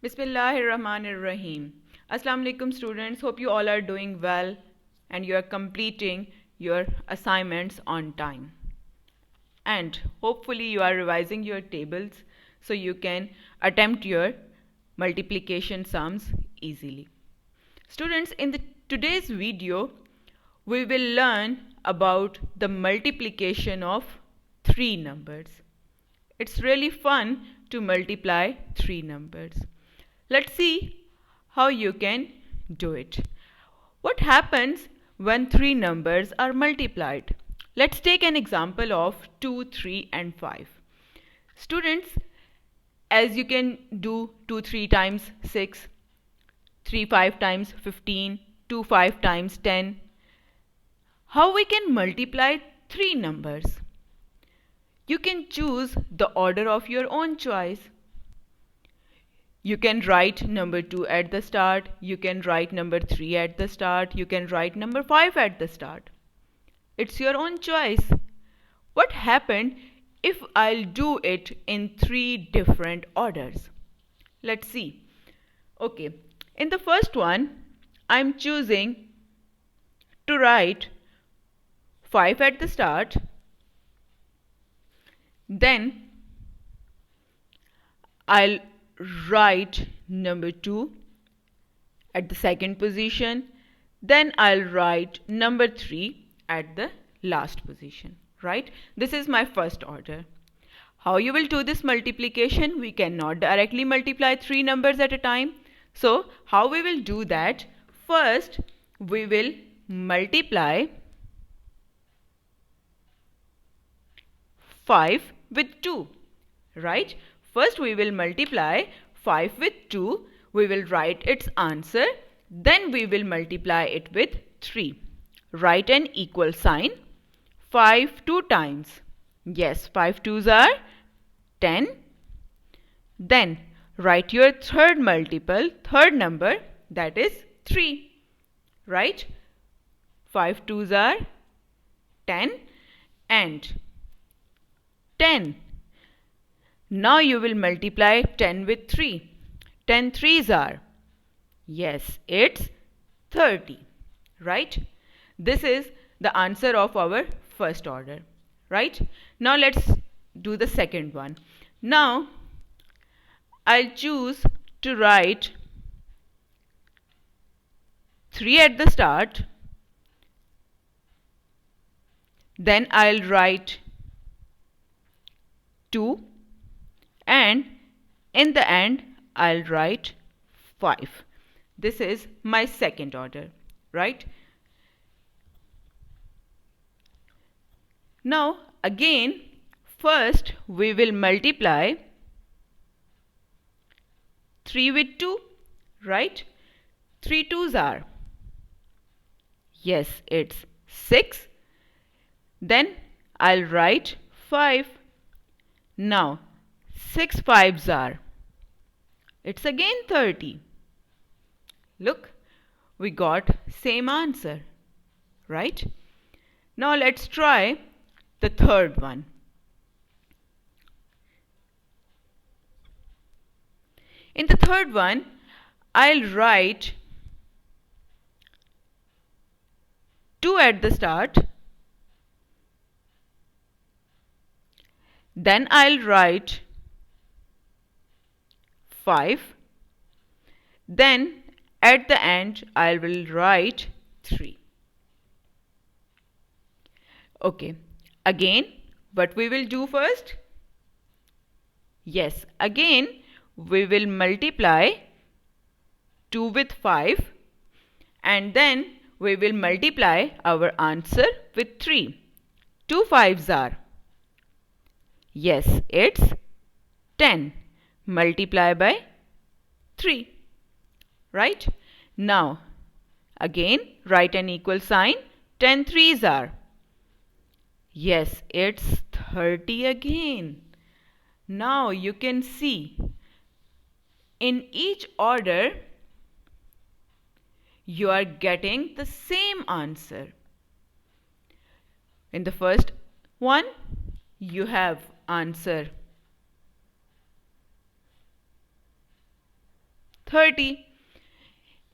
Bismillahirrahmanirrahim. Assalamu alaikum students. Hope you all are doing well and you are completing your assignments on time. And hopefully you are revising your tables so you can attempt your multiplication sums easily. Students, in today's video, we will learn about the multiplication of three numbers. It's really fun to multiply three numbers. Let's see how you can do it. What happens when three numbers are multiplied? Let's take an example of 2, 3 and 5. Students, as you can do 2, 3 times 6, 3, 5 times 15, 2, 5 times 10. How we can multiply three numbers? You can choose the order of your own choice. You can write number 2 at the start, you can write number 3 at the start, you can write number 5 at the start. It's your own choice. What happened if I'll do it in three different orders? Let's see. Okay, in the first one, I'm choosing to write 5 at the start. Then I'll write number 2 at the second position. Then I'll write number 3 at the last position. Right? This is my first order. How you will do this multiplication? We cannot directly multiply three numbers at a time. So how we will do that? First, we will multiply 5 with 2, right? First we will multiply 5 with 2, we will write its answer, then we will multiply it with 3. Write an equal sign, 5 2 times. Yes, 5 2s are 10. Then write your third number, that is 3, right? 5 2s are 10 and 10. Now you will multiply 10 with 3. 10 3s are, yes, it's 30, right? This is the answer of our first order, right? Now let's do the second one. Now I'll choose to write 3 at the start. Then I'll write 2 and in the end I'll write 5. This is my second order, right? Now again, first we will multiply 3 with 2, right? 3 2s are, yes, it's 6. Then I'll write 5. Now 6 5s are, it's again 30. Look, we got same answer, right? Now let's try the third one. In the third one, I'll write 2 at the start. Then I'll write 5. Then at the end I will write 3. Okay, again what we will do first? Yes, again we will multiply 2 with 5 and then we will multiply our answer with 3. 2 5s are, yes, it's 10. Multiply by 3. Right? Now, again, write an equal sign. 10 3s are, yes, it's 30 again. Now you can see in each order you are getting the same answer. In the first one, you have answer 30.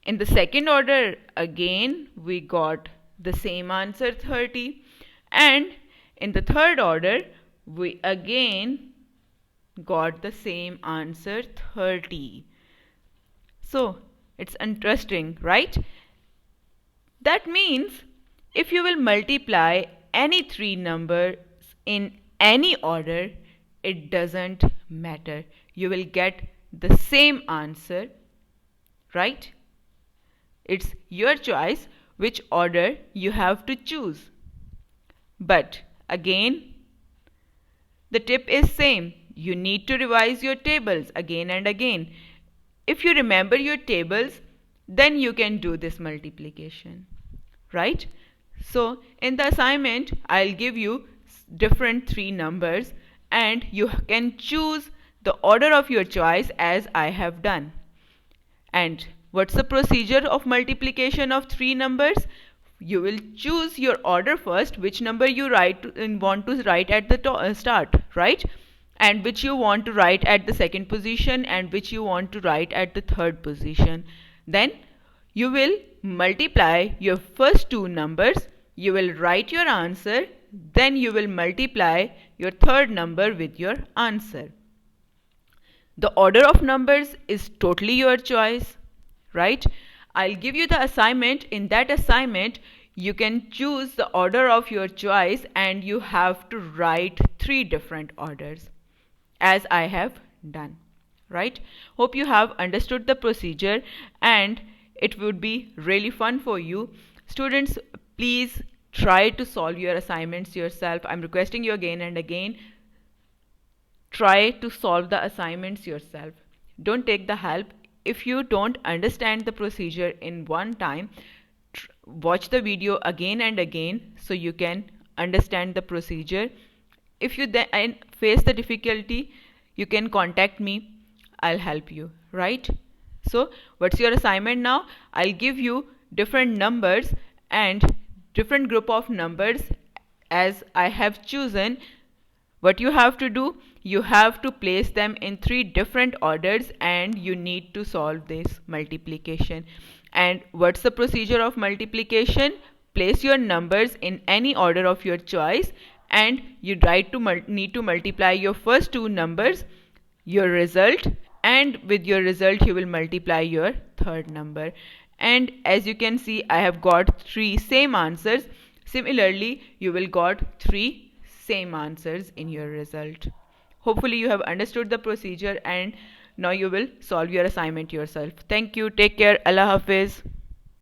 In the second order, again we got the same answer 30, and in the third order we again got the same answer 30. So it's interesting, right? That means if you will multiply any three numbers in any order, it doesn't matter. You will get the same answer, right? It's your choice which order you have to choose. But again, the tip is same. You need to revise your tables again and again. If you remember your tables, then you can do this multiplication, right? So in the assignment, I'll give you different three numbers and you can choose the order of your choice as I have done. And what's the procedure of multiplication of three numbers? You will choose your order first, which number you want to write at the start, right? And which you want to write at the second position and which you want to write at the third position. Then you will multiply your first two numbers, you will write your answer, then you will multiply your third number with your answer. The order of numbers is totally your choice, right? I'll give you the assignment. In that assignment, you can choose the order of your choice and you have to write three different orders as I have done, right? Hope you have understood the procedure and it would be really fun for you. Students, please try to solve your assignments yourself. I'm requesting you again and again. Try to solve the assignments yourself. Don't take the help. If you don't understand the procedure in one time, watch the video again and again so you can understand the procedure. If you then face the difficulty, you can contact me. I'll help you, right? So what's your assignment now? I'll give you different numbers and different group of numbers as I have chosen. What you have to do, you have to place them in three different orders and you need to solve this multiplication. And what's the procedure of multiplication? Place your numbers in any order of your choice and you need to multiply your first two numbers, your result, and with your result you will multiply your third number. And as you can see, I have got three same answers. Similarly, you will got three same answers in your result. Hopefully you have understood the procedure and now you will solve your assignment yourself. Thank you. Take care. Allah Hafiz.